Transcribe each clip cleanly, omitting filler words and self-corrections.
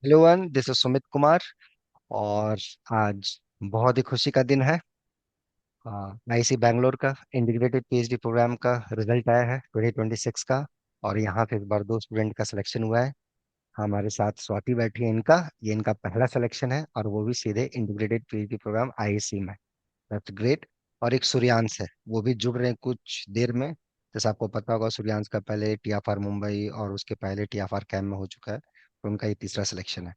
Hello one, this is Sumit Kumar. और आज बहुत ही खुशी का दिन है। आईसी बैंगलोर का इंटीग्रेटेड पीएचडी प्रोग्राम का रिजल्ट आया है 2026 का। और यहाँ पे इस बार दो स्टूडेंट का सिलेक्शन हुआ है। हमारे साथ स्वाति बैठी है। इनका ये इनका पहला सिलेक्शन है और वो भी सीधे इंटीग्रेटेड पीएचडी प्रोग्राम आईएससी में। That's great. और एक सूर्यांश है, वो भी जुड़ रहे हैं कुछ देर में। जैसे आपको पता होगा, सूर्यांश का पहले टीएफआर मुंबई और उसके पहले टीएफआर कैम में हो चुका है, तो उनका ये तीसरा सिलेक्शन है।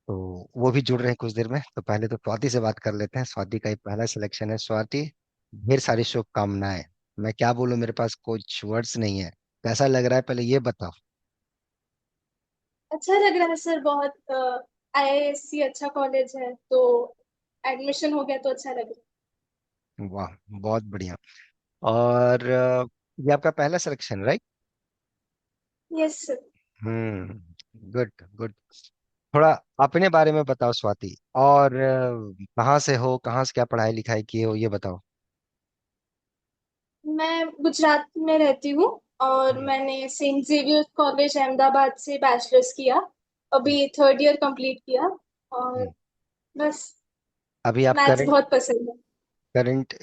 तो वो भी जुड़ रहे हैं कुछ देर में। तो पहले तो स्वाति से बात कर लेते हैं। स्वाति का ये पहला सिलेक्शन है। स्वाति, ढेर सारी शुभकामनाएं। मैं क्या बोलूं, मेरे पास कुछ वर्ड्स नहीं है। कैसा लग रहा है, पहले ये बताओ। अच्छा लग रहा है सर बहुत। आईआईएससी अच्छा कॉलेज है तो एडमिशन हो गया तो अच्छा लग रहा वाह, बहुत बढ़िया। और ये आपका पहला सिलेक्शन, राइट? है। Yes sir. Good good. थोड़ा अपने बारे में बताओ स्वाति। और कहाँ से हो, कहाँ से क्या पढ़ाई लिखाई किए हो, ये बताओ। मैं गुजरात में रहती हूँ और हम्म, मैंने सेंट जेवियर कॉलेज अहमदाबाद से बैचलर्स किया। हम्म, अभी थर्ड ईयर कंप्लीट किया और हम्म। बस अभी आप मैथ्स करंट बहुत पसंद है। करंट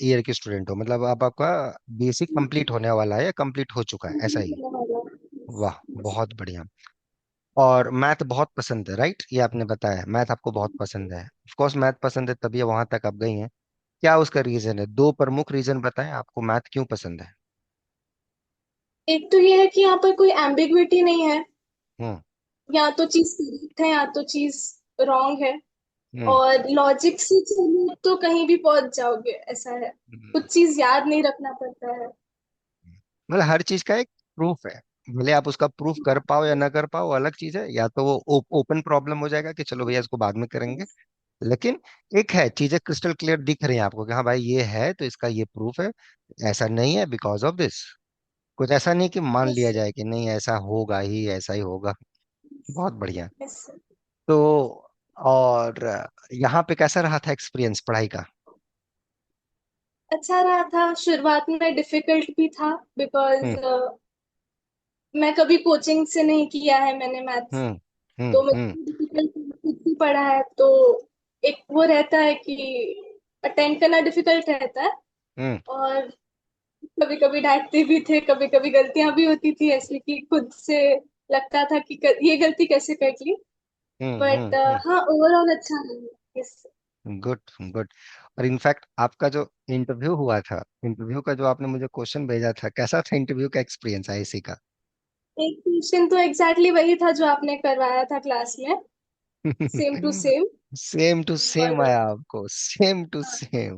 ईयर की स्टूडेंट हो, मतलब अब आपका बेसिक कंप्लीट होने वाला है या कंप्लीट हो चुका है, ऐसा ही? वाह, बहुत बढ़िया। और मैथ बहुत पसंद है, राइट? ये आपने बताया, मैथ आपको बहुत पसंद है। ऑफ कोर्स मैथ पसंद है तभी वहां तक आप गई हैं। क्या उसका रीजन है? दो प्रमुख रीजन बताएं, आपको मैथ क्यों पसंद है। एक तो ये है कि यहाँ पर कोई एम्बिग्विटी नहीं है। हम्म, या तो चीज करेक्ट है या तो चीज रॉन्ग है। हम्म, और लॉजिक से चलो तो कहीं भी पहुंच जाओगे, ऐसा है। हम्म। कुछ चीज याद नहीं रखना पड़ता है। मतलब हर चीज का एक प्रूफ है। भले आप उसका प्रूफ कर पाओ या ना कर पाओ, अलग चीज है। या तो वो ओपन प्रॉब्लम हो जाएगा कि चलो भैया इसको बाद में करेंगे। लेकिन एक है, चीजें क्रिस्टल क्लियर दिख रही हैं आपको कि हाँ भाई ये है तो इसका ये प्रूफ है। ऐसा नहीं है बिकॉज ऑफ दिस। कुछ ऐसा नहीं कि मान यस लिया जाए कि नहीं ऐसा होगा ही, ऐसा ही होगा। बहुत बढ़िया। यस। तो और यहाँ पे कैसा रहा था एक्सपीरियंस पढ़ाई का? अच्छा रहा था, शुरुआत में डिफिकल्ट भी था बिकॉज हम्म, मैं कभी कोचिंग से नहीं किया है मैंने मैथ्स। हम्म, हम्म, तो हम्म, मुझे डिफिकल्ट खुद ही पढ़ा है तो एक वो रहता है कि अटेंड करना डिफिकल्ट रहता है। हम्म, और कभी कभी डांटते भी थे, कभी कभी गलतियां भी होती थी ऐसे कि खुद से लगता था कि ये गलती कैसे कर ली। हम्म, बट हम्म। हाँ, ओवरऑल अच्छा रहा। यस। Good good. और इनफैक्ट आपका जो इंटरव्यू हुआ था, इंटरव्यू का जो आपने मुझे क्वेश्चन भेजा था, कैसा था इंटरव्यू का एक्सपीरियंस आईसी का? एक क्वेश्चन तो एग्जैक्टली वही था जो आपने करवाया था क्लास में। Same to same. Same to same और आया आपको? सेम टू हाँ, सेम?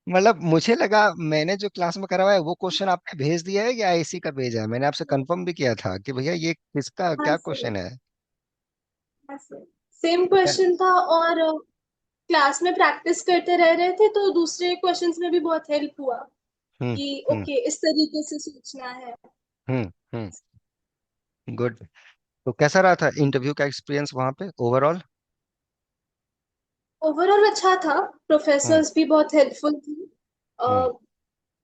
मतलब मुझे लगा मैंने जो क्लास में करवाया है वो क्वेश्चन आपने भेज दिया है या आईसी का भेजा है। मैंने आपसे कंफर्म भी किया था कि भैया ये किसका हाँ क्या सर। क्वेश्चन है। हाँ सर। सेम क्या? क्वेश्चन था। और क्लास में प्रैक्टिस करते रह रहे थे तो दूसरे क्वेश्चंस में भी बहुत हेल्प हुआ हम्म, कि हम्म, ओके इस तरीके से सोचना है। हम्म, गुड। तो कैसा रहा था इंटरव्यू का एक्सपीरियंस वहां पे ओवरऑल? ओवरऑल अच्छा था। हम्म, प्रोफेसर्स भी बहुत हेल्पफुल थे। हम्म, अ,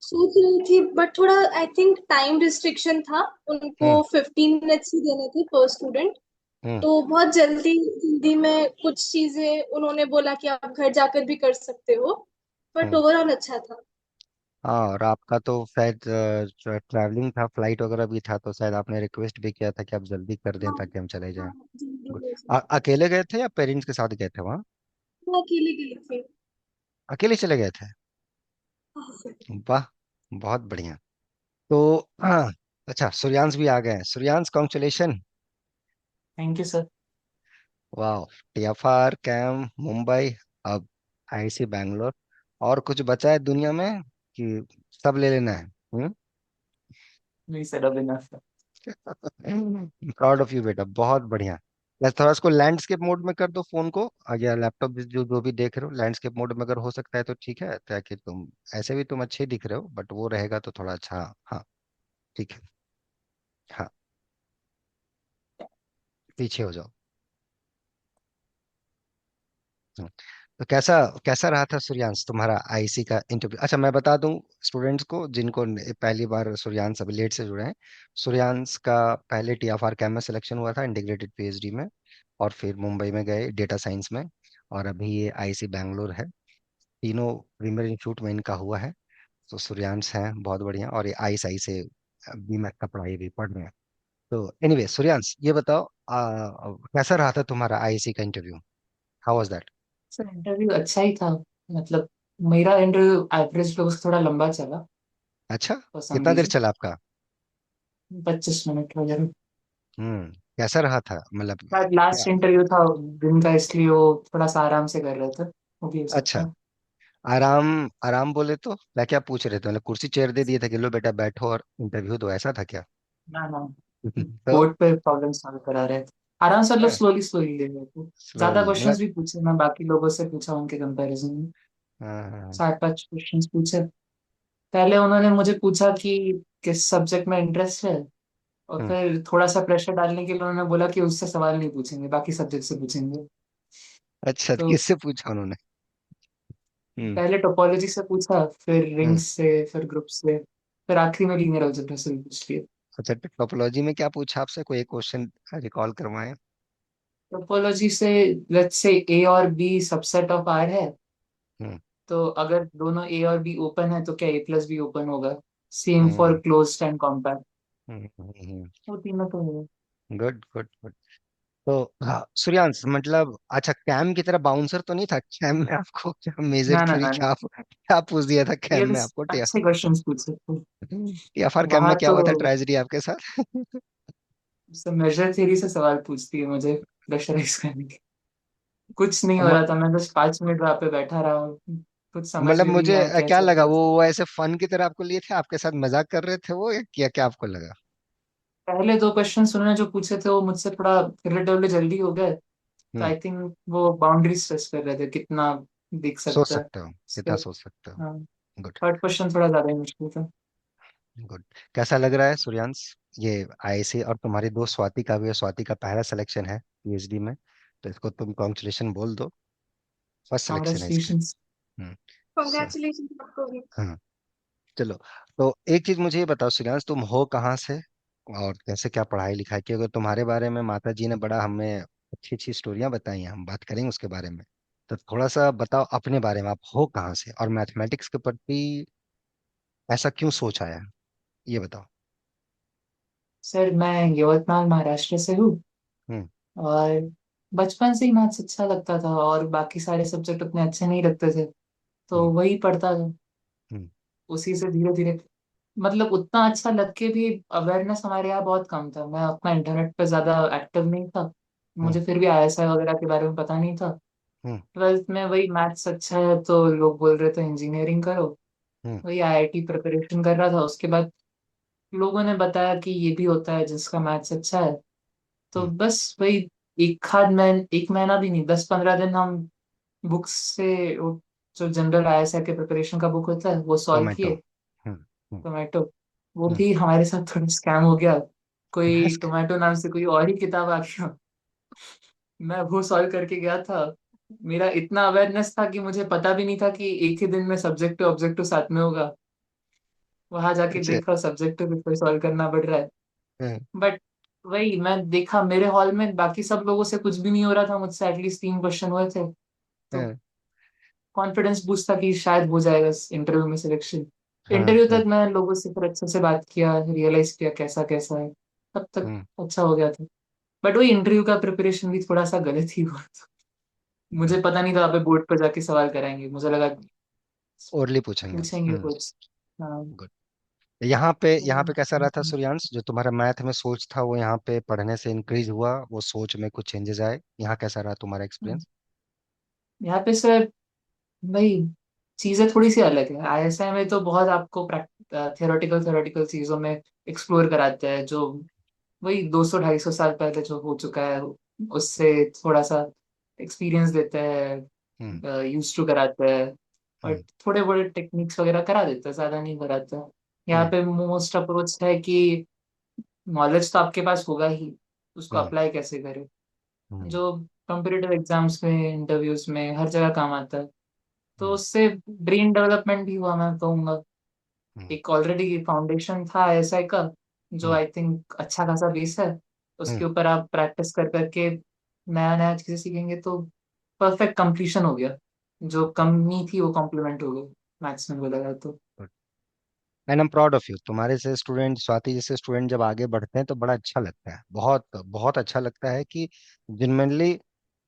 सोच रही थी बट थोड़ा आई थिंक टाइम रिस्ट्रिक्शन था। उनको हम्म, 15 मिनट्स ही देने थे पर स्टूडेंट। हम्म, तो बहुत जल्दी जल्दी में कुछ चीजें उन्होंने बोला कि आप घर जाकर भी कर सकते हो। But hmm. ओवरऑल अच्छा था। हाँ, और आपका तो शायद ट्रैवलिंग था, फ्लाइट वगैरह भी था, तो शायद आपने रिक्वेस्ट भी किया था कि आप जल्दी कर दें हाँ ताकि हम चले हाँ। जाएं। जी गुड। जी जी। अकेले गए थे या पेरेंट्स के साथ गए थे वहाँ? वो अकेले गई थी। अकेले चले गए थे? हाँ। वाह, बहुत बढ़िया। तो हाँ, अच्छा, सूर्यांश भी आ गए हैं। Suryansh, congratulation. Thank you sir. वाह। टीएफआर कैम मुंबई, अब आईसी बैंगलोर। और कुछ बचा है दुनिया में कि सब ले लेना है? नहीं सर, अभी ना सर। प्राउड ऑफ यू बेटा, बहुत बढ़िया। बस थोड़ा इसको लैंडस्केप मोड में कर दो फोन को, या लैपटॉप जो जो भी देख रहे हो लैंडस्केप मोड में अगर हो सकता है तो ठीक है, ताकि तुम ऐसे भी तुम अच्छे दिख रहे हो, बट वो रहेगा तो थोड़ा अच्छा। हाँ, ठीक है। हाँ, पीछे हो जाओ। तो कैसा कैसा रहा था सूर्यांश तुम्हारा आईसी का इंटरव्यू? अच्छा, मैं बता दूं स्टूडेंट्स को जिनको पहली बार सूर्यांश अभी लेट से जुड़े हैं। सूर्यांश का पहले टीएफआर कैम में सिलेक्शन हुआ था इंटीग्रेटेड पीएचडी में। और फिर मुंबई में गए डेटा साइंस में, और अभी ये आईआईसी बैंगलोर है। तीनों प्रीमियर इंस्टीट्यूट में इनका हुआ है। तो सूर्यांश हैं बहुत बढ़िया, और ये आईएसआई से बीमेक का पढ़ाई भी पढ़ रहे हैं। तो एनीवे सूर्यांश, ये बताओ कैसा रहा था तुम्हारा आईआईसी का interview? How was that? Sir interview अच्छा ही था। मतलब मेरा इंटरव्यू एवरेज लोगों से थोड़ा लंबा चला। अच्छा। फॉर सम कितना देर रीजन चला आपका? 25 मिनट वगैरह। कैसा रहा था मतलब शायद क्या? लास्ट इंटरव्यू था दिन का, इसलिए वो थोड़ा सा आराम से कर रहे थे। वो भी हो अच्छा। सकता है। आराम? आराम बोले तो क्या क्या पूछ रहे थे? मतलब कुर्सी चेयर दे दिए थे कि लो बेटा बैठो और इंटरव्यू दो, ऐसा था क्या? ना ना, तो बोर्ड पे प्रॉब्लम सॉल्व करा रहे थे। आराम से, मतलब हाँ, स्लोली स्लोली ले रहे थे। ज्यादा स्लोली मतलब। क्वेश्चंस भी पूछे, मैं बाकी लोगों से पूछा उनके कंपैरिजन में। हाँ, हाँ, 4-5 क्वेश्चंस पूछे। पहले उन्होंने मुझे पूछा कि किस सब्जेक्ट में इंटरेस्ट है, और हम्म। फिर थोड़ा सा प्रेशर डालने के लिए उन्होंने बोला कि उससे सवाल नहीं पूछेंगे, बाकी सब्जेक्ट से पूछेंगे। अच्छा, तो तो किससे पूछा उन्होंने? हम्म। पहले टोपोलॉजी से पूछा, फिर हम्म। रिंग्स से, फिर ग्रुप से, फिर आखिरी में लीनियर अलजेब्रा से भी पूछ लिया। अच्छा, टोपोलॉजी में क्या पूछा आपसे? कोई एक क्वेश्चन रिकॉल करवाएं। टोपोलॉजी से, लेट्स से ए और बी सबसेट ऑफ आर है, हम्म। तो अगर दोनों ए और बी ओपन है तो क्या ए प्लस बी ओपन होगा? Same for hmm. Closed and compact. Hmm. वो तीनों तो है। Good, good, good. तो हाँ सूर्यांश, मतलब अच्छा कैम की तरह बाउंसर तो नहीं था कैम में आपको? क्या मेजर ना ना थ्योरी, ना ना, क्या क्या पूछ दिया था ये कैम में बस आपको? अच्छे क्वेश्चंस पूछ सकते हैं। टीएफआर कैम वहां में क्या तो हुआ था ट्रेजेडी आपके साथ? सब मेजर थ्योरी से सवाल पूछती है मुझे, प्रेशराइज करने के। कुछ नहीं हो म- रहा था, मैं बस 5 मिनट वहां पे बैठा रहा हूँ। कुछ समझ मतलब में भी नहीं मुझे आया क्या क्या चल लगा, रहा है। वो ऐसे फन की तरह आपको लिए थे, आपके साथ मजाक कर रहे थे वो, या क्या क्या आपको लगा? पहले 2 क्वेश्चन उन्होंने जो पूछे थे वो मुझसे थोड़ा रिलेटिवली जल्दी हो गए। तो हम्म। आई थिंक वो बाउंड्री स्ट्रेस कर रहे थे, कितना दिख सोच सकता है सकते हो, उसके। कितना सोच सकते हो। हाँ। गुड। 3rd क्वेश्चन थोड़ा ज्यादा ही मुश्किल था। गुड। कैसा लग रहा है सूर्यांश, ये आईआईसी, और तुम्हारी दोस्त स्वाति का भी है, स्वाति का पहला सिलेक्शन है पीएचडी में, तो इसको तुम कॉन्ग्रेचुलेशन बोल दो। फर्स्ट सिलेक्शन है इसका। कॉन्ग्रेचुलेशन। हम्म। सो कॉन्ग्रेचुलेशन आपको भी। हाँ, चलो। तो एक चीज मुझे ये बताओ सूर्यांश, तुम हो कहाँ से और कैसे क्या पढ़ाई लिखाई की? अगर तुम्हारे बारे में माता जी ने बड़ा हमें अच्छी अच्छी स्टोरियां बताई हैं, हम बात करेंगे उसके बारे में। तो थोड़ा सा बताओ अपने बारे में, आप हो कहाँ से और मैथमेटिक्स के प्रति ऐसा क्यों सोच आया, ये बताओ। सर मैं यवतमाल महाराष्ट्र से हूँ। हम्म। और बचपन से ही मैथ्स अच्छा लगता था, और बाकी सारे सब्जेक्ट उतने अच्छे नहीं लगते थे, तो हम्म। वही पढ़ता था। हम्म। उसी से धीरे धीरे, मतलब उतना अच्छा लग के भी अवेयरनेस हमारे यहाँ बहुत कम था। मैं अपना इंटरनेट पे ज्यादा एक्टिव नहीं था। हम्म। मुझे फिर भी आईएसआई वगैरह के बारे में पता नहीं था। हम्म। 12th में वही मैथ्स अच्छा है तो लोग बोल रहे थे इंजीनियरिंग करो। हम्म। वही आईआईटी प्रिपरेशन कर रहा था, उसके बाद लोगों ने बताया कि ये भी होता है जिसका मैथ्स अच्छा है। तो हम्म। बस वही, एक महीना भी नहीं, 10-15 दिन हम बुक्स से जो जनरल आईएसआई के प्रिपरेशन का बुक होता है वो सॉल्व टोमेटो। किए। हम्म। हम्म। टोमेटो, वो हम्म। भी हमारे साथ थोड़ा स्कैम हो गया। कोई मैथ्स। टोमेटो नाम से कोई और ही किताब आ गया। मैं वो सॉल्व करके गया था। मेरा इतना अवेयरनेस था कि मुझे पता भी नहीं था कि एक ही दिन में सब्जेक्टिव ऑब्जेक्टिव साथ में होगा। वहां जाके अच्छा। देखा सब्जेक्टिव पेपर सॉल्व करना पड़ रहा है। हाँ, बट वही मैं देखा मेरे हॉल में बाकी सब लोगों से कुछ भी नहीं हो रहा था, मुझसे एटलीस्ट 3 क्वेश्चन हुए थे। तो हाँ, कॉन्फिडेंस बूस्ट था कि शायद हो जाएगा इंटरव्यू में सिलेक्शन। हाँ, इंटरव्यू हाँ। तक मैं लोगों से फिर अच्छे से बात किया, रियलाइज किया कैसा कैसा है, तब तक हम्म। अच्छा हो गया था। बट वही इंटरव्यू का प्रिपरेशन भी थोड़ा सा गलत ही हुआ था। मुझे पता नहीं था आप बोर्ड पर जाके सवाल कराएंगे, मुझे लगा ओरली पूछेंगे। पूछेंगे कुछ। हाँ। गुड। यहाँ पे कैसा रहा था सूर्यांश, जो तुम्हारा मैथ में सोच था वो यहाँ पे पढ़ने से इंक्रीज हुआ, वो सोच में कुछ चेंजेस आए? यहाँ कैसा रहा तुम्हारा एक्सपीरियंस? यहाँ पे सर भाई चीजें थोड़ी सी अलग है। आईएसआई में तो बहुत आपको थियोरेटिकल थियोरेटिकल चीजों में एक्सप्लोर कराते हैं, जो वही 200-250 साल पहले जो हो चुका है उससे थोड़ा सा एक्सपीरियंस देते हम्म। हैं, यूज टू कराते हैं। और हम्म। थोड़े बड़े टेक्निक्स वगैरह करा देते हैं, ज्यादा नहीं कराते हैं। यहाँ हम्म। पे मोस्ट अप्रोच है कि नॉलेज तो आपके पास होगा ही, उसको हम्म। अप्लाई कैसे करें, हम्म। जो कॉम्पिटिटिव एग्जाम्स में, इंटरव्यूज में हर जगह काम आता है। तो हम्म। उससे ब्रेन डेवलपमेंट भी हुआ मैं कहूँगा। हम्म। एक ऑलरेडी फाउंडेशन था एसआई का, जो हम्म। आई थिंक अच्छा खासा बेस है। उसके हम्म। ऊपर आप प्रैक्टिस कर करके नया नया चीजें सीखेंगे तो परफेक्ट कंप्लीशन हो गया। जो कमी थी वो कॉम्प्लीमेंट हो गई, मैथ्स में बोला जाए तो। And I am proud of you. तुम्हारे से स्टूडेंट, स्वाति जैसे स्टूडेंट जब आगे बढ़ते हैं तो बड़ा अच्छा लगता है, बहुत बहुत अच्छा लगता है कि जिनमेनली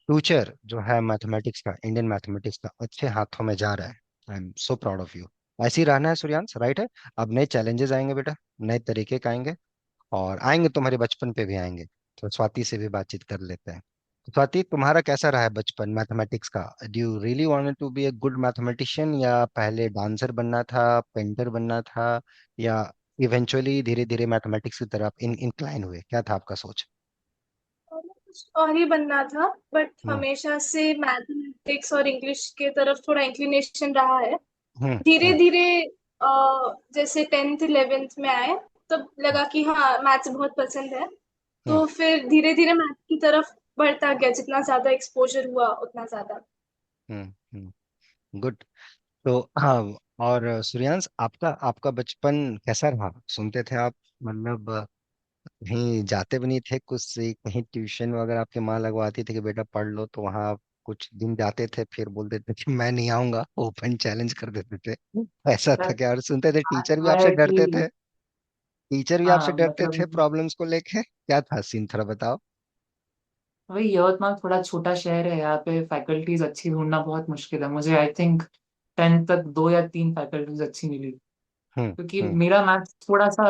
फ्यूचर जो है मैथमेटिक्स का, इंडियन मैथमेटिक्स का अच्छे हाथों में जा रहा है। I am so proud of you. ऐसे ही रहना है सूर्यांश, राइट है। अब नए चैलेंजेस आएंगे बेटा, नए तरीके का आएंगे, और आएंगे तुम्हारे बचपन पे भी आएंगे। तो स्वाति से भी बातचीत कर लेते हैं। तो स्वाति, तुम्हारा कैसा रहा है बचपन मैथमेटिक्स का? Do you really wanted to be a good mathematician, या पहले डांसर बनना था, पेंटर बनना था, या इवेंचुअली धीरे धीरे मैथमेटिक्स की तरफ इंक्लाइन हुए? क्या था आपका सोच? और मुझे कुछ और ही बनना था, बट हम्म। हमेशा से मैथमेटिक्स और इंग्लिश के तरफ थोड़ा इंक्लिनेशन रहा है। हम्म। धीरे हम्म। धीरे जैसे 10th 11th में आए, तब लगा कि हाँ मैथ्स बहुत पसंद है। हम्म। तो फिर धीरे धीरे मैथ की तरफ बढ़ता गया, जितना ज्यादा एक्सपोजर हुआ उतना ज्यादा। हम्म। गुड। तो हाँ, और सूर्यांश, आपका आपका बचपन कैसा रहा? सुनते थे आप, मतलब कहीं जाते भी नहीं थे कुछ से, कहीं ट्यूशन वगैरह आपकी माँ लगवाती थी कि बेटा पढ़ लो, तो वहाँ आप कुछ दिन जाते थे फिर बोलते थे कि मैं नहीं आऊंगा, ओपन चैलेंज कर देते थे? ऐसा था क्या? और सुनते थे टीचर भी आपसे है कि डरते थे? टीचर भी आपसे हाँ डरते थे मतलब प्रॉब्लम्स को लेके? क्या था सीन, थोड़ा बताओ। वही, यवतमाल थोड़ा छोटा शहर है, यहाँ पे फैकल्टीज अच्छी ढूंढना बहुत मुश्किल है। मुझे आई थिंक 10th तक 2 या 3 फैकल्टीज अच्छी मिली, हम्म। क्योंकि हम्म। मेरा मैथ्स थोड़ा सा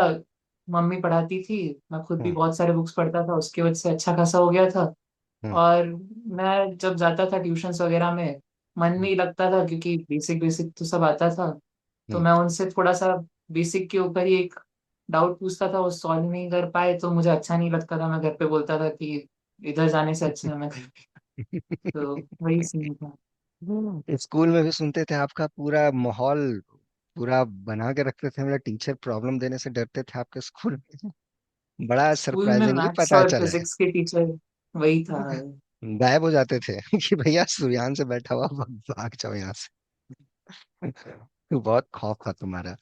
मम्मी पढ़ाती थी, मैं खुद भी हम्म। बहुत सारे बुक्स पढ़ता था, उसकी वजह से अच्छा खासा हो गया था। हम्म। और मैं जब जाता था ट्यूशन्स वगैरह में, मन नहीं लगता था, क्योंकि बेसिक बेसिक तो सब आता था। तो हम्म। मैं उनसे थोड़ा सा बेसिक के ऊपर ही एक डाउट पूछता था, वो सॉल्व नहीं कर पाए तो मुझे अच्छा नहीं लगता था, मैं घर पे बोलता था कि इधर जाने से अच्छा है मैं घर पे। तो वही सीन था। स्कूल में भी सुनते थे आपका पूरा माहौल पूरा बना के रखते थे, मतलब टीचर प्रॉब्लम देने से डरते थे आपके स्कूल में? बड़ा स्कूल में सरप्राइजिंगली मैथ्स पता और चला है। फिजिक्स के टीचर वही था। गायब हो जाते थे कि भैया सुर्यान से बैठा हुआ, भाग जाओ यहाँ से। बहुत खौफ था तुम्हारा।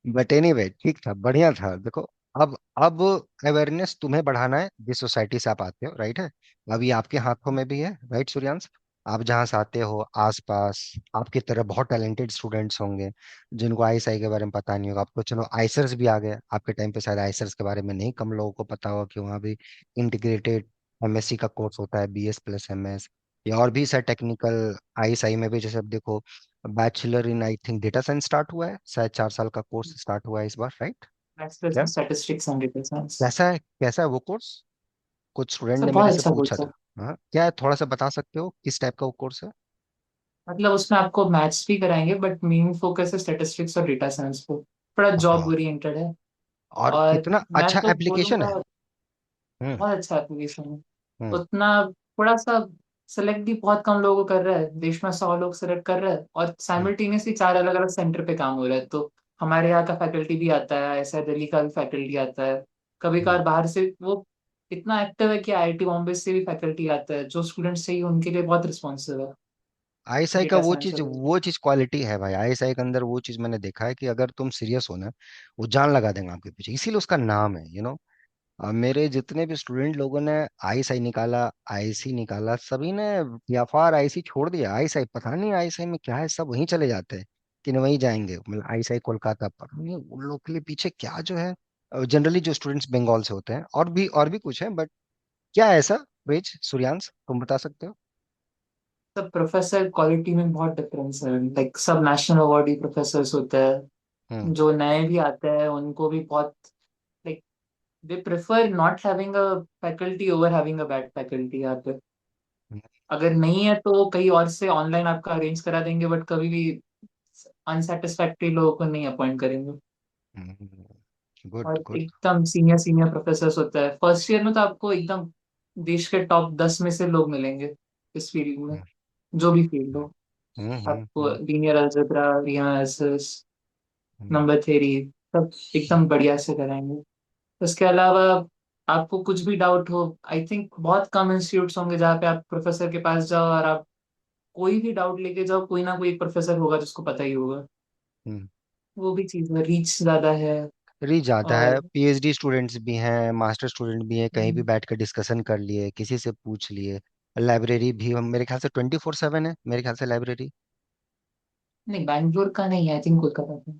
बट एनीवे ठीक था, बढ़िया था। देखो, अब अवेयरनेस तुम्हें बढ़ाना है जिस सोसाइटी से आप आते हो, राइट है। अभी आपके हाथों में भी है, राइट सूर्यांश। आप जहाँ से आते हो आसपास आपकी तरह बहुत टैलेंटेड स्टूडेंट्स होंगे जिनको आईएसआई के बारे में पता नहीं होगा। आपको चलो आइसर्स भी आ गए, आपके टाइम पे शायद आइसर्स के बारे में नहीं कम लोगों को पता होगा कि वहाँ भी इंटीग्रेटेड एमएससी का कोर्स होता है, बीएस प्लस एमएस, या और भी सर टेक्निकल। आईएसआई में भी जैसे अब देखो, bachelor in I think data science start हुआ है, शायद 4 साल का कोर्स स्टार्ट हुआ है इस बार, राइट? मैथ्स, क्या स्टैटिस्टिक्स एंड डेटा साइंस। कैसा है वो कोर्स? कुछ स्टूडेंट सब ने मेरे बहुत से अच्छा पूछा कोर्स है। था। हाँ, क्या है, थोड़ा सा बता सकते हो किस टाइप का वो कोर्स है? मतलब उसमें आपको मैथ्स भी कराएंगे, बट मेन फोकस है स्टैटिस्टिक्स और डेटा साइंस पे, थोड़ा जॉब हाँ, ओरिएंटेड है। और और कितना मैं अच्छा तो एप्लीकेशन है। बोलूँगा हम्म। बहुत अच्छा एप्लीकेशन है। हम्म। उतना थोड़ा सा सेलेक्ट भी बहुत कम लोगों को कर रहा है, देश में 100 लोग सेलेक्ट कर रहे हैं, और हम्म। साइमल्टेनियसली 4 अलग अलग सेंटर पे काम हो रहा है। तो हमारे यहाँ का फैकल्टी भी आता है, ऐसा दिल्ली का भी फैकल्टी आता है, कभी हम्म। कभार बाहर से। वो इतना एक्टिव है कि आईआईटी बॉम्बे से भी फैकल्टी आता है, जो स्टूडेंट्स चाहिए उनके लिए बहुत रिस्पॉन्सिव है। आईएसआई का डेटा वो साइंस चीज वगैरह। वो चीज क्वालिटी है भाई। आईएसआई के अंदर वो चीज मैंने देखा है कि अगर तुम सीरियस हो ना, वो जान लगा देंगे आपके पीछे, इसीलिए उसका नाम है, मेरे जितने भी स्टूडेंट लोगों ने आईएसआई निकाला, आईसी निकाला, सभी ने व्यापार आईसी छोड़ दिया। आईएसआई पता नहीं आईएसआई में क्या है, सब वहीं चले जाते हैं कि नहीं वहीं जाएंगे, मतलब आईएसआई कोलकाता, पता नहीं उन लोग के लिए पीछे क्या जो है। जनरली जो स्टूडेंट्स बंगाल से होते हैं, और भी कुछ है, बट क्या है ऐसा वेज सूर्यांश, तुम बता सकते हो? सब प्रोफेसर क्वालिटी में बहुत डिफरेंस है, लाइक सब नेशनल अवार्डी प्रोफेसर होते हैं। हम्म। जो नए भी आते हैं उनको भी बहुत, like, they prefer not having a faculty over having a bad faculty यहाँ पे। अगर नहीं है तो वो कहीं और से ऑनलाइन आपका अरेंज करा देंगे, बट कभी भी अनसेटिस्फैक्ट्री लोगों को नहीं अपॉइंट करेंगे। गुड और गुड। एकदम सीनियर सीनियर प्रोफेसर होता है फर्स्ट ईयर में, तो आपको एकदम देश के टॉप 10 में से लोग मिलेंगे इस फील्ड में, जो भी फील्ड हो। हम्म। आपको लीनियर अलजेब्रा, एनालिसिस, हम्म। नंबर थ्योरी, सब एकदम बढ़िया से कराएंगे। उसके अलावा आपको कुछ भी डाउट हो, आई थिंक बहुत कम इंस्टीट्यूट्स होंगे जहाँ पे आप प्रोफेसर के पास जाओ और आप कोई भी डाउट लेके जाओ, कोई ना कोई एक प्रोफेसर होगा जिसको पता ही होगा। हम्म। वो भी चीज़ है, रीच ज्यादा है। री जाता है, और पीएचडी स्टूडेंट्स भी हैं, मास्टर स्टूडेंट भी हैं, कहीं भी बैठ कर डिस्कशन कर लिए, किसी से पूछ लिए, लाइब्रेरी भी मेरे ख्याल से 24/7 है मेरे ख्याल से लाइब्रेरी। नहीं, बैंगलोर का नहीं, आई थिंक कोलकाता का।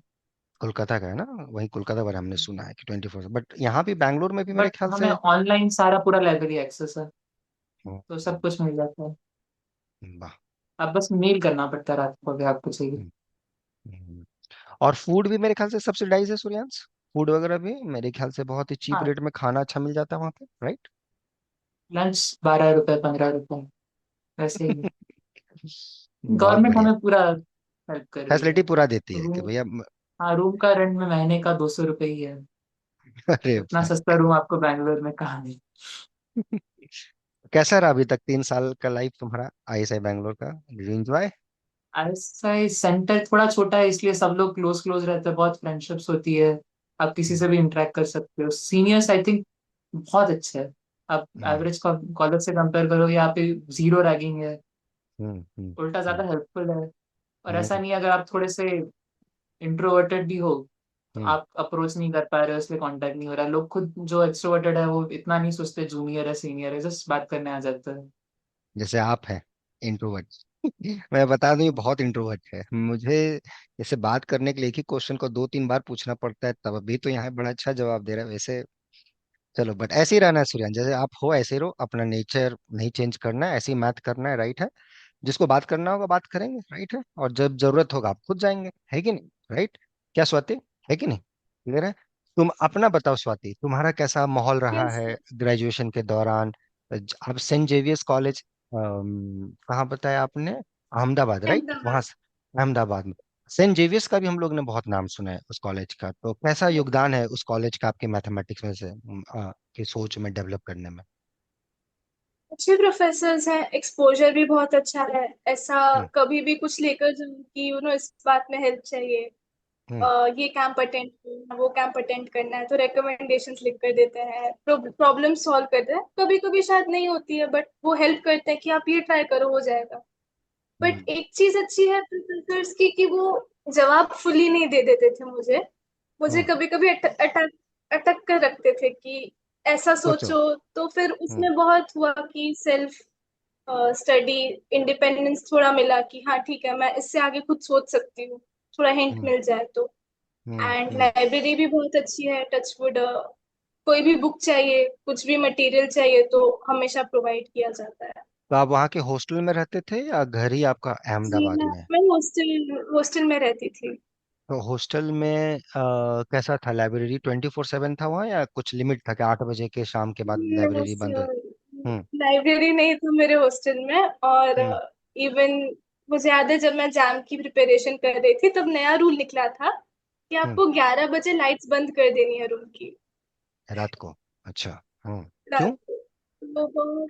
कोलकाता का है ना। वही कोलकाता पर हमने सुना है कि 24, बट यहाँ भी बैंगलोर में भी मेरे बट ख्याल हमें से। ऑनलाइन सारा पूरा लाइब्रेरी एक्सेस है, हम्म, तो सब कुछ मिल जाता है। वाह। अब बस मेल करना पड़ता है रात को अगर आपको चाहिए। हम्म, हम्म। और फूड भी मेरे ख्याल से सब्सिडाइज है सूर्यांश। फूड वगैरह भी मेरे ख्याल से बहुत ही चीप हाँ, रेट में खाना अच्छा मिल जाता है वहाँ पे, राइट। लंच 12 रुपए 15 रुपए वैसे ही। बहुत गवर्नमेंट बढ़िया। हमें पूरा हेल्प कर रही है। फैसिलिटी पूरा देती है कि रूम, भैया हाँ, रूम का रेंट में महीने का 200 रुपए ही है। अरे उतना भाई। सस्ता रूम आपको बैंगलोर में कहाँ नहीं। कैसा रहा अभी तक 3 साल का लाइफ तुम्हारा आईएसआई बैंगलोर का? Did you enjoy? ऐसा सेंटर थोड़ा छोटा है, इसलिए सब लोग क्लोज क्लोज रहते हैं, बहुत फ्रेंडशिप्स होती है। आप किसी से भी इंटरेक्ट कर सकते हो। सीनियर्स आई थिंक बहुत अच्छे हैं। आप हम्म, एवरेज कॉलेज से कंपेयर करो, यहाँ पे जीरो रैगिंग है। हम्म, हम्म, उल्टा ज्यादा हम्म, हेल्पफुल है। और ऐसा हम्म, नहीं है, अगर आप थोड़े से इंट्रोवर्टेड भी हो तो हम्म। आप अप्रोच नहीं कर पा रहे हो, इसलिए कांटेक्ट नहीं हो रहा है। लोग खुद जो एक्सट्रोवर्टेड है वो इतना नहीं सोचते जूनियर है सीनियर है, जस्ट बात करने आ जाता है। जैसे आप हैं इंट्रोवर्ट। मैं बता दूं ये बहुत इंट्रोवर्ट है मुझे। जैसे बात करने के लिए एक ही क्वेश्चन को 2-3 बार पूछना पड़ता है, तब भी तो यहाँ बड़ा अच्छा जवाब दे रहा है वैसे। चलो, बट ऐसे ही रहना है सूर्यान, जैसे आप हो ऐसे ही रहो, अपना नेचर नहीं चेंज करना है, ऐसे ही मैथ करना है, राइट है। जिसको बात करना होगा बात करेंगे, राइट है, और जब जरूरत होगा आप खुद जाएंगे, है कि नहीं? राइट। क्या स्वाति, है कि नहीं? क्लियर है। तुम अपना बताओ स्वाति, तुम्हारा कैसा माहौल रहा यस। है ग्रेजुएशन के दौरान? आप सेंट जेवियर्स कॉलेज कहाँ बताया आपने? अहमदाबाद, राइट, वहां अहमदाबाद। से। अहमदाबाद में सेंट जेवियर्स का भी हम लोग ने बहुत नाम सुना है उस कॉलेज का, तो कैसा योगदान है उस कॉलेज का आपके मैथमेटिक्स में से की सोच में डेवलप करने में? अच्छे प्रोफेसर्स हैं, एक्सपोजर भी बहुत अच्छा है। ऐसा हम्म, कभी भी कुछ लेकर जाऊँ कि इस बात में हेल्प चाहिए, हम्म, ये कैंप अटेंड करना, वो कैंप अटेंड करना है, तो रिकमेंडेशंस लिख कर देते हैं, प्रॉब्लम सॉल्व करते हैं। कभी कभी शायद नहीं होती है, बट वो हेल्प करते हैं कि आप ये ट्राई करो, हो जाएगा। बट हम्म, एक चीज अच्छी है प्रोफेसर्स की कि वो जवाब फुली नहीं दे देते थे मुझे। मुझे हम्म। कभी कभी अटक अटक कर रखते थे कि ऐसा सोचो। सोचो। तो फिर हम्म, उसमें बहुत हुआ कि सेल्फ स्टडी, इंडिपेंडेंस थोड़ा मिला कि हाँ ठीक है, मैं इससे आगे खुद सोच सकती हूँ, थोड़ा हिंट हम्म, मिल जाए तो। हम्म, एंड हम्म। लाइब्रेरी भी बहुत अच्छी है, टचवुड। कोई भी बुक चाहिए, कुछ भी मटेरियल चाहिए तो हमेशा प्रोवाइड किया जाता है। तो आप वहाँ के हॉस्टल में रहते थे या घर ही आपका जी, अहमदाबाद में है? मैं हॉस्टल हॉस्टल में रहती थी। तो हॉस्टल में कैसा था? लाइब्रेरी 24/7 था वहाँ, या कुछ लिमिट था कि 8 बजे के शाम के बाद नो लाइब्रेरी बंद हो? सर, हम्म, लाइब्रेरी नहीं था मेरे हॉस्टल में। और हम्म, इवन मुझे याद है जब मैं एग्जाम की प्रिपरेशन कर रही थी, तब नया रूल निकला था कि हम्म। आपको 11 बजे लाइट्स बंद कर देनी है रूम की, रात को? अच्छा। हम्म। रात क्यों? को। तो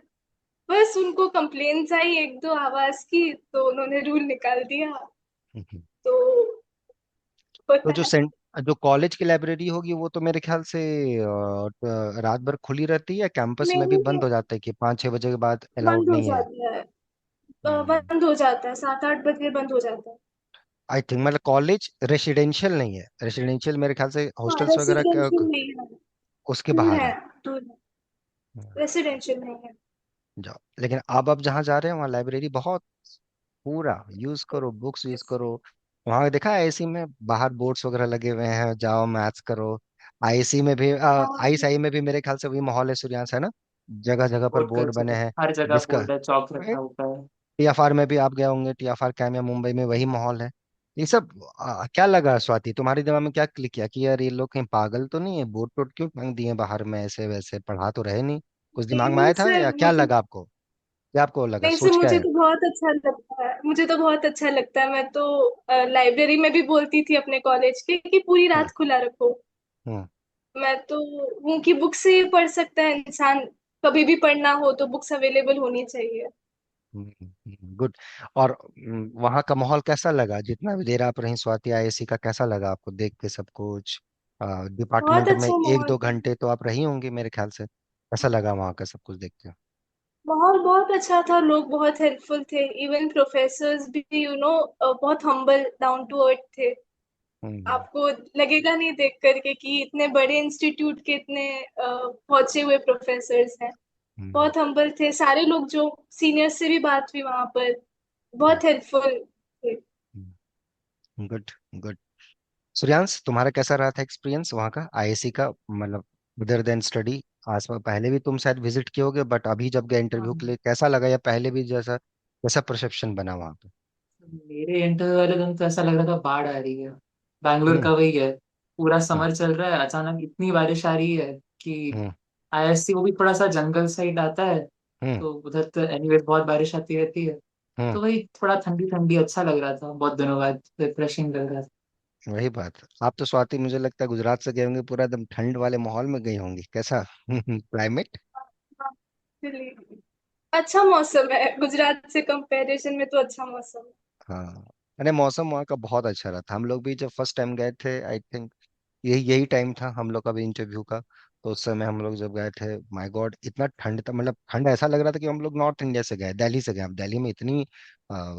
बस उनको कंप्लेन्स आई एक दो आवाज की, तो उन्होंने रूल निकाल दिया। हम्म। तो तो होता जो है। सेंट जो कॉलेज की लाइब्रेरी होगी वो तो मेरे ख्याल से रात भर खुली रहती है, या कैंपस में भी नहीं, बंद हो जाता है कि 5-6 बजे के बाद अलाउड बंद हो नहीं है? जाता है। हम्म। बंद हो जाता है, 7-8 बजे बंद हो जाता है। आई थिंक मतलब कॉलेज रेसिडेंशियल नहीं है, रेसिडेंशियल मेरे ख्याल से हाँ, हॉस्टल्स वगैरह रेसिडेंशियल नहीं है। उसके दूर बाहर है, है। दूर है। हम्म। रेसिडेंशियल नहीं है। जाओ, लेकिन अब जहाँ जा रहे हैं वहाँ लाइब्रेरी बहुत, पूरा यूज करो, बुक्स यूज करो। वहाँ देखा है एसी में बाहर बोर्ड्स वगैरह लगे हुए हैं, जाओ मैथ्स करो। आईसी में भी हाँ, आईएसआई में भी मेरे ख्याल से वही माहौल है सूर्यांश, है ना? जगह जगह पर बोर्ड बोर्ड बने कल्चर है, हैं। हर जगह डिस्का बोर्ड है, चौक रखा होता है। टीएफआर में भी आप गए होंगे, टीएफआर कैम या मुंबई में वही माहौल है। ये सब क्या लगा स्वाति, तुम्हारे दिमाग में क्या क्लिक किया कि यार ये लोग कहीं पागल तो नहीं है, बोर्ड टोट क्यों टांग दिए बाहर में, ऐसे वैसे पढ़ा तो रहे नहीं? कुछ दिमाग में नहीं आया था सर, या क्या मुझे लगा आपको? क्या आपको लगा, नहीं सर, सोच क्या मुझे है? तो बहुत अच्छा लगता है, मुझे तो बहुत अच्छा लगता है। मैं तो लाइब्रेरी में भी बोलती थी अपने कॉलेज के कि पूरी हम्म, रात खुला रखो। हम्म, मैं तो हूँ कि बुक से ही पढ़ सकता है इंसान, कभी भी पढ़ना हो तो बुक्स अवेलेबल होनी चाहिए। गुड। और वहाँ का माहौल कैसा लगा जितना भी देर आप रही स्वाति आईएससी का, कैसा लगा आपको देख के सब कुछ? बहुत डिपार्टमेंट में अच्छा एक माहौल दो था। घंटे तो आप रही होंगी मेरे ख्याल से, कैसा लगा वहाँ का सब कुछ देख के? माहौल बहुत अच्छा था, लोग बहुत हेल्पफुल थे, इवन प्रोफेसर्स भी बहुत हम्बल डाउन टू अर्थ थे। हम्म, आपको लगेगा नहीं देख करके कि इतने बड़े इंस्टीट्यूट के इतने पहुंचे हुए प्रोफेसर्स हैं। हम्म। बहुत हम्बल थे सारे लोग, जो सीनियर्स से भी बात हुई वहां पर, बहुत हेल्पफुल थे। Good good. सूर्यांश, तुम्हारा कैसा रहा था एक्सपीरियंस वहाँ का, आईएससी का, मतलब अदर देन स्टडी? आस पास पहले भी तुम शायद विजिट किए होगे, बट अभी जब गए इंटरव्यू के हाँ, लिए कैसा लगा, या पहले भी जैसा कैसा परसेप्शन बना वहाँ पे? मेरे इंटरव्यू वाले दिन तो ऐसा लग रहा था बाढ़ आ रही है। बैंगलोर हम्म। का वही है, पूरा हाँ। समर चल रहा है, अचानक इतनी बारिश आ रही है कि हम्म। आईएससी वो भी थोड़ा सा जंगल साइड आता है, हम्म। तो उधर तो एनीवे बहुत बारिश आती रहती है। हम्म। तो वही थोड़ा ठंडी ठंडी अच्छा लग रहा था, बहुत दिनों बाद रिफ्रेशिंग लग रहा था। वही बात। आप तो स्वाति मुझे लगता है गुजरात से गए होंगे, पूरा एकदम ठंड वाले माहौल में गई होंगी, कैसा क्लाइमेट? हाँ, चलिए, अच्छा मौसम है गुजरात से कंपैरिजन में, तो अच्छा मौसम है। हाँ। अरे मौसम वहाँ का बहुत अच्छा रहा था। हम लोग भी जब फर्स्ट टाइम गए थे, आई थिंक यही यही टाइम था हम लोग का भी इंटरव्यू का। तो उस समय हम लोग जब गए थे, माय गॉड, इतना ठंड था, मतलब ठंड ऐसा लग रहा था कि हम लोग नॉर्थ इंडिया से गए, दिल्ली से गए। अब दिल्ली में इतनी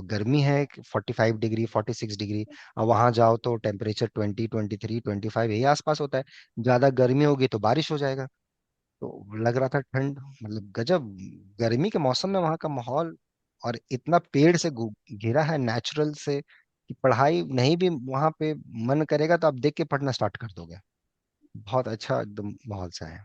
गर्मी है कि 45 डिग्री, 46 डिग्री। अब वहां जाओ तो टेम्परेचर 20, 23, 25 यही आसपास होता है। ज्यादा गर्मी होगी तो बारिश हो जाएगा। तो लग रहा था ठंड, मतलब गजब गर्मी के मौसम में वहाँ का माहौल। और इतना पेड़ से घिरा है, नेचुरल से, कि पढ़ाई नहीं भी वहाँ पे मन करेगा तो आप देख के पढ़ना स्टार्ट कर दोगे। बहुत अच्छा एकदम माहौल सा है।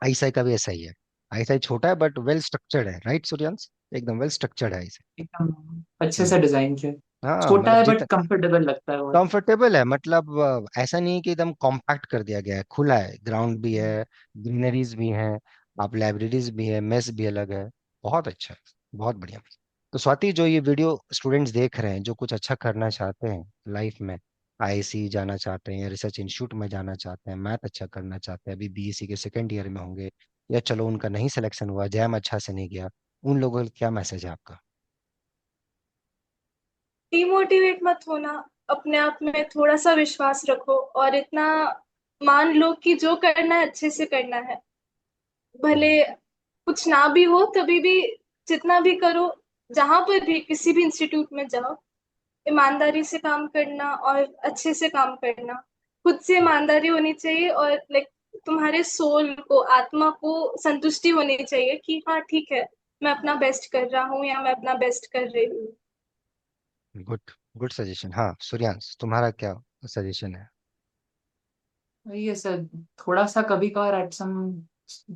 आईसाई का भी ऐसा ही है। आईसाई छोटा है बट वेल स्ट्रक्चर्ड है, राइट सूर्यांश? एकदम वेल स्ट्रक्चर्ड है आईसाई। एकदम अच्छे हम्म। से डिजाइन किया। हाँ छोटा मतलब है जितना बट कंफर्टेबल लगता है बहुत। कंफर्टेबल है, मतलब ऐसा नहीं है कि एकदम कॉम्पैक्ट कर दिया गया है, खुला है, ग्राउंड भी है, ग्रीनरीज भी हैं, आप लाइब्रेरीज भी है, मेस भी अलग है। बहुत अच्छा है, बहुत बढ़िया। तो स्वाति, जो ये वीडियो स्टूडेंट्स देख रहे हैं, जो कुछ अच्छा करना चाहते हैं लाइफ में, आईआईसी जाना चाहते हैं या रिसर्च इंस्टीट्यूट में जाना चाहते हैं, मैथ अच्छा करना चाहते हैं, अभी बीएससी के सेकेंड ईयर में होंगे, या चलो उनका नहीं सिलेक्शन हुआ, जैम अच्छा से नहीं गया, उन लोगों के लिए क्या मैसेज है आपका? डिमोटिवेट मत होना, अपने आप में थोड़ा सा विश्वास रखो, और इतना मान लो कि जो करना है अच्छे से करना है। भले हम्म। कुछ ना भी हो तभी भी, जितना भी करो, जहां पर भी किसी भी इंस्टीट्यूट में जाओ, ईमानदारी से काम करना और अच्छे से काम करना। खुद से ईमानदारी होनी चाहिए, और लाइक तुम्हारे सोल को, आत्मा को संतुष्टि होनी चाहिए कि हाँ ठीक है, मैं अपना बेस्ट कर रहा हूँ या मैं अपना बेस्ट कर रही हूँ। Good good suggestion. हाँ सूर्यांश, तुम्हारा क्या सजेशन है? वही है सर, थोड़ा सा कभी कभार एट सम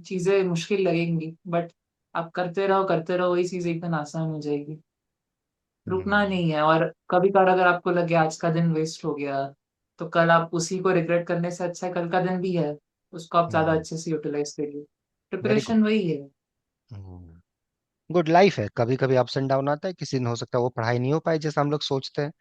चीजें मुश्किल लगेंगी, बट आप करते रहो, वही चीज एक दिन आसान हो जाएगी। रुकना हम्म। नहीं है, और कभी कभार अगर आपको लगे आज का दिन वेस्ट हो गया, तो कल आप उसी को रिग्रेट करने से अच्छा है कल का दिन भी है, उसको आप ज्यादा हम्म। अच्छे से यूटिलाइज करिए। Very good. प्रिपरेशन वही है। गुड। लाइफ है, कभी कभी अप्स एंड डाउन आता है, किसी दिन हो सकता है वो पढ़ाई नहीं हो पाए जैसा हम लोग सोचते हैं,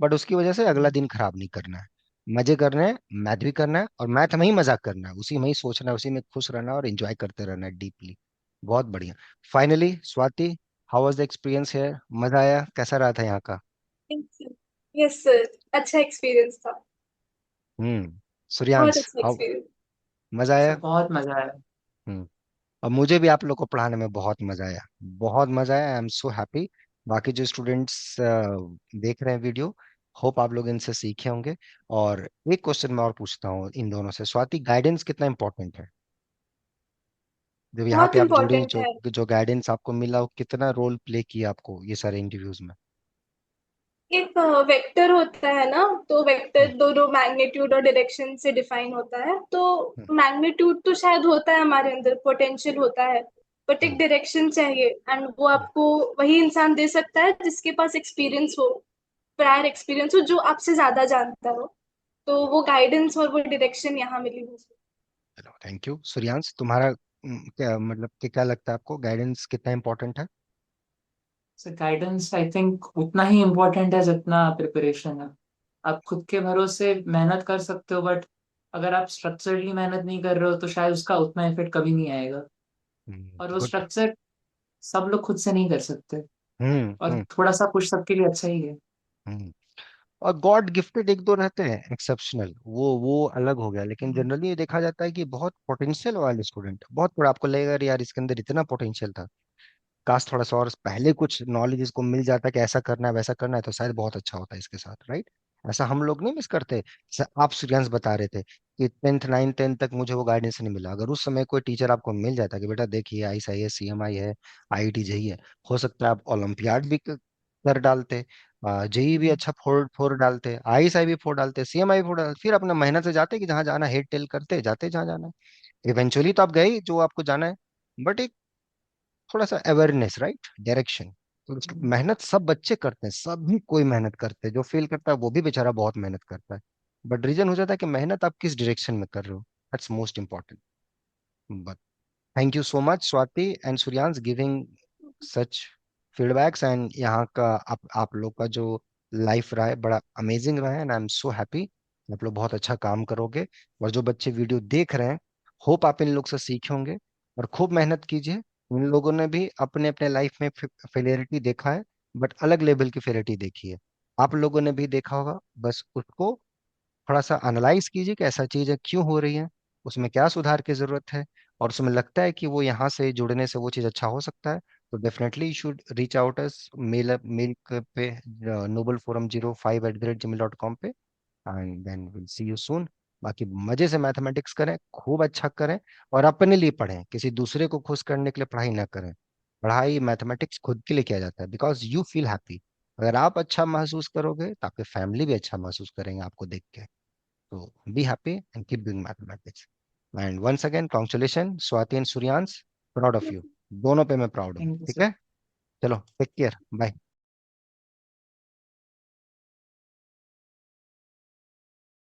बट उसकी वजह से अगला दिन खराब नहीं करना है। मजे करने हैं, मैथ भी करना है, और मैथ में ही मजाक करना है, उसी में ही सोचना है, उसी में खुश रहना है और एंजॉय करते रहना है डीपली। बहुत बढ़िया। Finally Swati, how was the experience है? मजा आया? कैसा रहा था यहाँ का? Thank you. यस सर, अच्छा एक्सपीरियंस था। बहुत सूर्यांश, अच्छा हाउ? एक्सपीरियंस। मजा आया? सब बहुत मजा आया। हम्म। और मुझे भी आप लोग को पढ़ाने में बहुत मजा आया, बहुत मजा आया। I am so happy. बाकी जो स्टूडेंट्स देख रहे हैं वीडियो, होप आप लोग इनसे सीखे होंगे। और एक क्वेश्चन मैं और पूछता हूँ इन दोनों से, स्वाति, गाइडेंस कितना इंपॉर्टेंट है? जब यहाँ बहुत पे आप जुड़ी, इम्पोर्टेंट जो है। जो गाइडेंस आपको मिला, वो कितना रोल प्ले किया आपको ये सारे इंटरव्यूज में? एक वेक्टर होता है ना, तो हम्म। वेक्टर दोनों मैग्नीट्यूड और डायरेक्शन से डिफाइन होता है। तो हम्म। मैग्नीट्यूड तो शायद होता है, हमारे अंदर पोटेंशियल होता है, बट एक हम्म। डायरेक्शन चाहिए, एंड वो हम्म। आपको वही इंसान दे सकता है जिसके पास एक्सपीरियंस हो, प्रायर एक्सपीरियंस हो, जो आपसे ज्यादा जानता हो। तो वो गाइडेंस और वो डायरेक्शन यहाँ मिली मुझे। चलो थैंक यू। सूर्यांश, तुम्हारा क्या मतलब कि क्या लगता है आपको, गाइडेंस कितना इंपॉर्टेंट है? सर गाइडेंस आई थिंक उतना ही इम्पोर्टेंट है जितना प्रिपरेशन है। आप खुद के भरोसे मेहनत कर सकते हो, बट अगर आप स्ट्रक्चरली मेहनत नहीं कर रहे हो तो शायद उसका उतना इफेक्ट कभी नहीं आएगा। और वो गुड। स्ट्रक्चर सब लोग खुद से नहीं कर सकते, हम्म। और हम्म। थोड़ा सा कुछ सबके लिए अच्छा ही है। हम्म। और गॉड गिफ्टेड एक दो रहते हैं एक्सेप्शनल, वो अलग हो गया, लेकिन हम्म। जनरली ये देखा जाता है कि बहुत पोटेंशियल वाले स्टूडेंट, बहुत थोड़ा आपको लगेगा "अरे यार, इसके अंदर इतना पोटेंशियल था, काश थोड़ा सा और पहले कुछ नॉलेज इसको मिल जाता कि ऐसा करना है वैसा करना है, तो शायद बहुत अच्छा होता है इसके साथ", राइट? ऐसा हम लोग नहीं मिस करते, आप सूर्यांश बता रहे थे कि 10th 9th 10th तक मुझे वो गाइडेंस नहीं मिला। अगर उस समय कोई टीचर आपको मिल जाता कि बेटा देखिए ICIS CMI है, IIT JEE है, हो सकता है आप ओलंपियाड भी कर डालते, JEE भी अच्छा फोर फोर डालते, ISI भी फोर डालते, CMI भी फोर डालते, फिर अपना मेहनत से जाते कि जहाँ जाना हेड टेल करते जाते जहाँ जाना है। इवेंचुअली तो आप गए ही जो आपको जाना है, बट एक थोड़ा सा अवेयरनेस, राइट, डायरेक्शन। तो मेहनत सब बच्चे करते हैं, सभी कोई मेहनत करते हैं, जो फेल करता है वो भी बेचारा बहुत मेहनत करता है, बट रीजन हो जाता है कि मेहनत आप किस डायरेक्शन में कर रहे हो, that's most important. But thank you so much Swati and Suryansh giving such feedbacks, and यहाँ का आप लोग का जो लाइफ रहा है बड़ा अमेजिंग रहा है, and I am so happy. आप लोग बहुत अच्छा काम करोगे, और जो बच्चे वीडियो देख रहे हैं, होप आप इन लोग से सीखे होंगे, और खूब मेहनत कीजिए। इन लोगों ने भी अपने अपने लाइफ में फेलियरिटी देखा है, बट अलग लेवल की फेलियरिटी देखी है। आप लोगों ने भी देखा होगा, बस उसको थोड़ा सा एनालाइज कीजिए कि ऐसा चीज है क्यों हो रही है, उसमें क्या सुधार की जरूरत है, और उसमें लगता है कि वो यहाँ से जुड़ने से वो चीज अच्छा हो सकता है, तो definitely you should reach out us, mail mail पे noble405@gmail.com पे, and then will see you soon. बाकी मजे से मैथमेटिक्स करें, खूब अच्छा करें, और अपने लिए पढ़ें, किसी दूसरे को खुश करने के लिए पढ़ाई ना करें। पढ़ाई मैथमेटिक्स खुद के लिए किया जाता है, बिकॉज यू फील हैप्पी। अगर आप अच्छा महसूस करोगे तो आपकी फैमिली भी अच्छा महसूस करेंगे आपको देख के। तो be happy and keep doing mathematics. And once again congratulation Swati and Suryansh, proud of you, दोनों पे मैं प्राउड हूँ, थैंक यू ठीक सर। है। चलो टेक केयर, बाय।